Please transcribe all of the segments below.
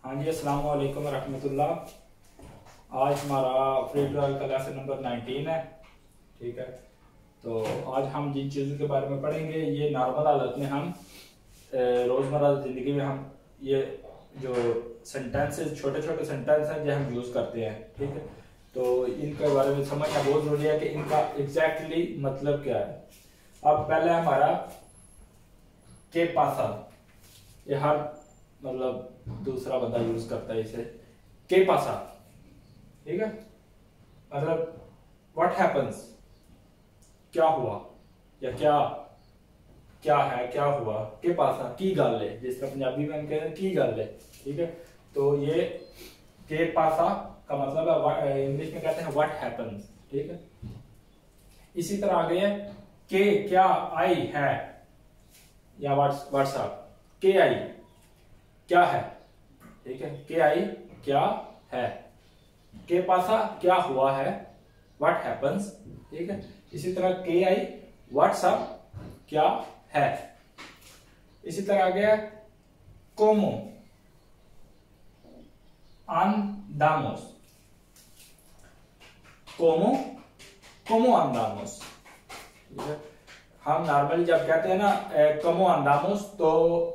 हाँ जी, अस्सलाम वालेकुम रहमतुल्लाह। आज हमारा फ्री ट्रायल का लेसन नंबर 19 है। ठीक है, तो आज हम जिन चीज़ों के बारे में पढ़ेंगे ये नॉर्मल हालत में हम रोज़मर्रा ज़िंदगी में हम ये जो सेंटेंसेस छोटे छोटे सेंटेंस हैं जो हम यूज़ करते हैं। ठीक है, तो इनके बारे में समझना बहुत ज़रूरी है कि इनका एग्जैक्टली मतलब क्या है। अब पहले हमारा के पासा, ये हर मतलब दूसरा बंदा यूज करता है इसे। के पासा, ठीक है, मतलब व्हाट हैपन्स, क्या हुआ या क्या क्या है, क्या हुआ। के पासा की गल है, जिस तरह पंजाबी में हम कहते हैं की गल है। ठीक है, तो ये के पासा का मतलब है, इंग्लिश में कहते हैं व्हाट हैपन्स। ठीक है, इसी तरह आगे है के क्या आई है या व्हाट्सएप। के आई क्या है, ठीक है, के आई क्या है। के पासा क्या हुआ है, व्हाट हैपन्स। ठीक है, इसी तरह के आई व्हाट्सएप क्या है। इसी तरह आ गया कोमो andamos, कोमो कोमो andamos। ठीक है, हम नॉर्मली जब कहते हैं ना कोमो andamos, तो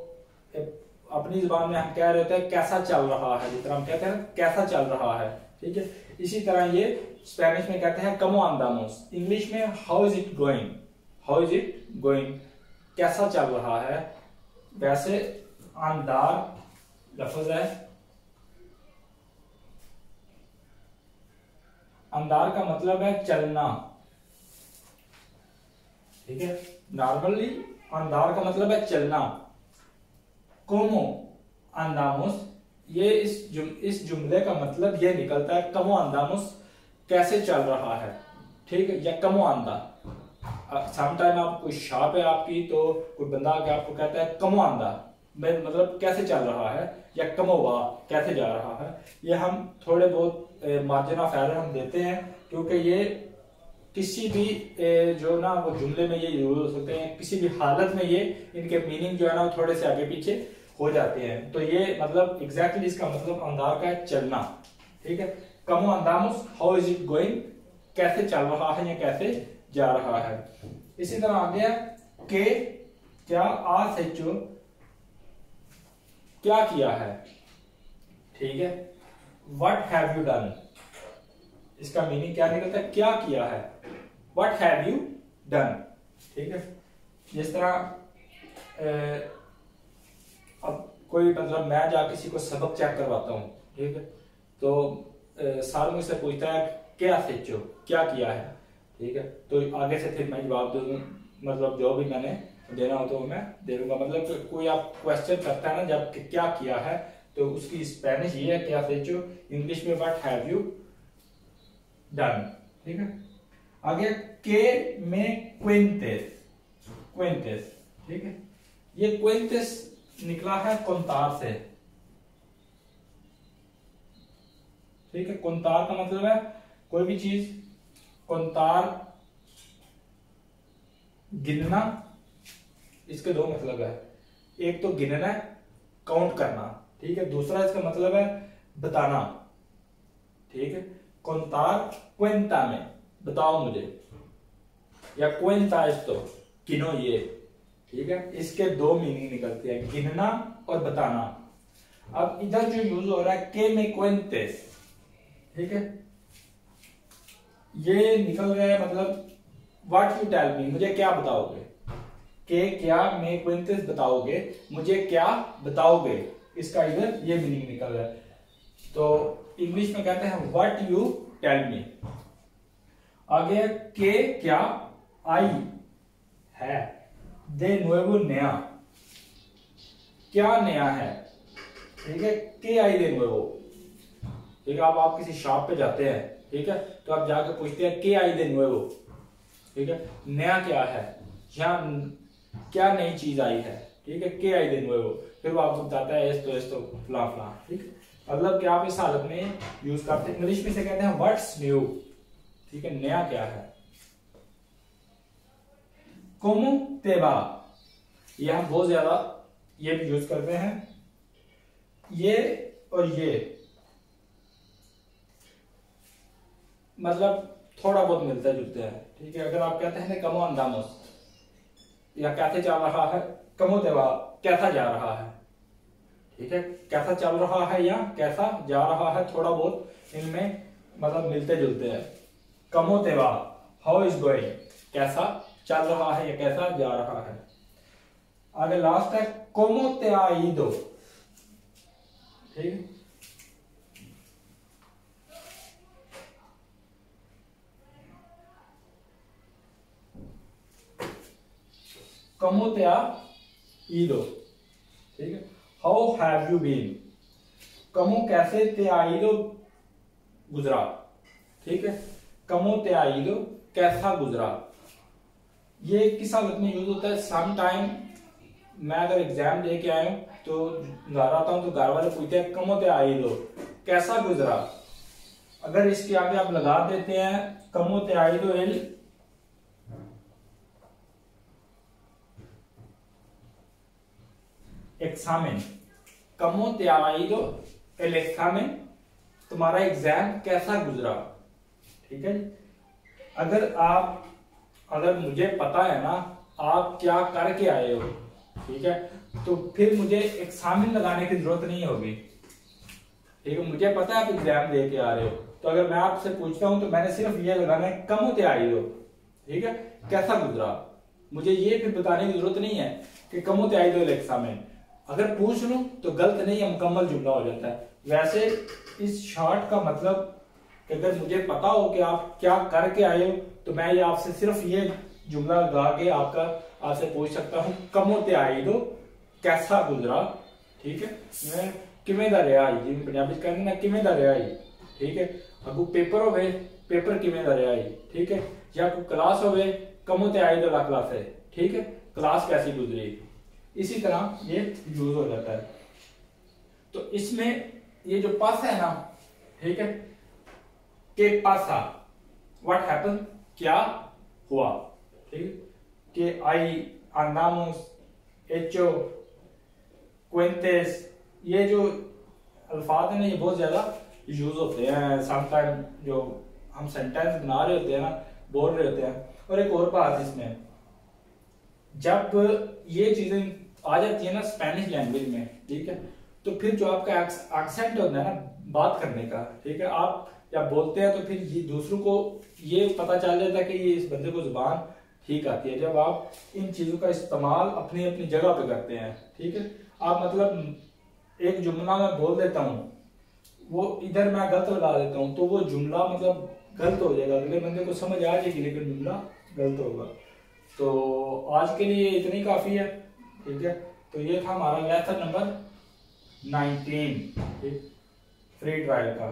अपनी जुबान में हम कह रहे होते हैं कैसा चल रहा है, जिस तरह हम कहते हैं कैसा चल रहा है। ठीक है, इसी तरह ये स्पेनिश में कहते हैं कमो अंदामोस, इंग्लिश में how is it going, how is it going, कैसा चल रहा है। वैसे अंदार लफ्ज है, अंदार का मतलब है चलना। ठीक है, नॉर्मली अंदार का मतलब है चलना। कोमो अंदामोस, ये इस जुमले का मतलब ये निकलता है कमो अंदामोस, कैसे चल रहा है। ठीक है, या कमो अंदा। समटाइम आप कोई शॉप है आपकी, तो कोई बंदा आके आपको कहता है कमो अंदा, मतलब कैसे चल रहा है, या कमो वाह कैसे जा रहा है। ये हम थोड़े बहुत मार्जिन ऑफ एरर हम देते हैं, क्योंकि ये किसी भी जो ना वो जुमले में ये यूज हो सकते हैं, किसी भी हालत में ये इनके मीनिंग जो है ना वो थोड़े से आगे पीछे हो जाते हैं। तो ये मतलब एग्जैक्टली इसका मतलब अंदार का है चलना। ठीक है, कमो अंदामुस हाउ इज इट गोइंग, कैसे चल रहा है या कैसे जा रहा है। इसी तरह आ गया के क्या आ सचो, क्या किया है। ठीक है, व्हाट हैव यू डन, इसका मीनिंग क्या निकलता है, क्या किया है, व्हाट हैव यू डन। ठीक है, जिस तरह अब कोई मतलब मैं जा किसी को सबक चेक करवाता हूँ। ठीक है, तो साल मुझसे पूछता है क्या सीखो, क्या किया है। ठीक है, तो आगे से फिर मैं जवाब दूँ, मतलब जो भी मैंने देना हो तो मैं दे दूंगा। मतलब कोई आप क्वेश्चन करता है ना जब क्या किया है, तो उसकी स्पेनिश ये है क्या सीखो, इंग्लिश में व्हाट हैव यू डन। ठीक है, आगे के में क्विंटेस, क्विंटेस। ठीक है, ये क्विंटेस निकला है कुंतार से। ठीक है, कुंतार का मतलब है कोई भी चीज, कुंतार गिनना, इसके दो मतलब है, एक तो गिनना है, काउंट करना। ठीक है, दूसरा इसका मतलब है बताना। ठीक है, कुंतार क्विंटा में, बताओ मुझे, या क्विंटा तो गिनो ये। ठीक है, इसके दो मीनिंग निकलते हैं, गिनना और बताना। अब इधर जो यूज हो रहा है के में क्विंटेस, ठीक है, ये निकल गया मतलब व्हाट यू टेल मी, मुझे क्या बताओगे। के क्या में क्विंटेस बताओगे, मुझे क्या बताओगे, इसका इधर ये मीनिंग निकल रहा है। तो इंग्लिश में कहते हैं व्हाट यू टेल मी। आगे के क्या आई है, दे नुएवो नया, क्या नया है। ठीक है, के आई दे नुएवो। ठीक है, आप किसी शॉप पे जाते हैं, ठीक है, तो आप जाकर पूछते हैं के आई दे नुएवो। ठीक है, नया क्या है, यहाँ क्या नई चीज आई है। ठीक है, के आई दे नुएवो, फिर वो आपको बताता है एस्तो फला फला। ठीक है, मतलब कि आप इस हालत में यूज करते हैं। इंग्लिश में से कहते हैं व्हाट्स न्यू। ठीक है, नया क्या है। कोमो तेबा, ये हम बहुत ज्यादा ये भी यूज करते हैं। ये और ये मतलब थोड़ा बहुत मिलते जुलते हैं, ठीक है। अगर आप कहते हैं कमो अंदामोस या कैसे चल रहा है, कमो देवा कैसा जा रहा है, ठीक है। कैसा चल रहा है या कैसा जा रहा है, थोड़ा बहुत इनमें मतलब मिलते जुलते हैं। कमो देवा हाउ इज गोइंग, कैसा चल रहा है या कैसा जा रहा है। आगे लास्ट है कोमो ते आईदो, ठीक है। कमो ते आईदो, ठीक है। हाउ हैव यू बीन, कमो कैसे ते आईदो गुजरा, ठीक है। कमो ते आईदो कैसा गुजरा। ये किस हालत में यूज होता है, सम टाइम मैं अगर एग्जाम दे के आया हूं तो घर आता हूं तो घर वाले पूछते हैं कमो ते आईदो कैसा गुजरा। अगर इसके आगे आप लगा देते हैं कमो ते आईदो एल एग्जामिन, कमो ते आईदो एल एग्जामिन, तुम्हारा एग्जाम कैसा गुजरा, ठीक है। अगर मुझे पता है ना आप क्या करके आए हो, ठीक है, तो फिर मुझे एग्जामिन लगाने की जरूरत नहीं होगी, ठीक है। मुझे पता है आप एग्जाम दे के आ रहे हो, तो अगर मैं आपसे पूछता हूं तो मैंने सिर्फ ये लगाना है कमो ते आई हो, ठीक है, कैसा गुजरा। मुझे ये फिर बताने की जरूरत नहीं है कि कमो ते आई दो एग्जामिन। अगर पूछ लूं तो गलत नहीं है, मुकम्मल जुमला हो जाता है। वैसे इस शॉर्ट का मतलब कि अगर मुझे पता हो कि आप क्या करके आए हो तो मैं ये आपसे सिर्फ ये जुमला लगा के आपसे पूछ सकता हूं कमो ते आई दो कैसा गुजरा, ठीक है। मैं किवें दा रहा है जी पंजाबी कहने ना किवें दा रहा है, ठीक है। अगू पेपर होवे पेपर किवें दा रहा है, ठीक है। या कोई क्लास होवे कमो ते आई दो ला क्लास है, ठीक है, क्लास कैसी गुजरी। इसी तरह ये यूज हो जाता है। तो इसमें ये जो पास है ना, ठीक है, के पासा व्हाट हैपन क्या हुआ, ठीक, के आई अंदामोस एचो क्वेंटेस, ये जो अल्फाज है ना ये बहुत ज्यादा यूज होते हैं समटाइम जो हम सेंटेंस बना रहे होते हैं ना, बोल रहे होते हैं। और एक और बात इसमें, जब ये चीजें आ जाती है ना स्पेनिश लैंग्वेज में, ठीक है, तो फिर जो आपका एक्सेंट होता है ना बात करने का, ठीक है, आप जब बोलते हैं तो फिर ये दूसरों को ये पता चल जाता है कि ये इस बंदे को जुबान ठीक आती है जब आप इन चीजों का इस्तेमाल अपनी अपनी जगह पे करते हैं, ठीक है। आप मतलब एक जुमला मैं बोल देता हूँ, वो इधर मैं गलत लगा देता हूँ तो वो जुमला मतलब गलत हो जाएगा, अगले बंदे को समझ आ जाएगी लेकिन जुमला गलत होगा। तो आज के लिए इतनी काफी है, ठीक है। तो ये था हमारा लेसन नंबर 19 फ्री ट्रायल का।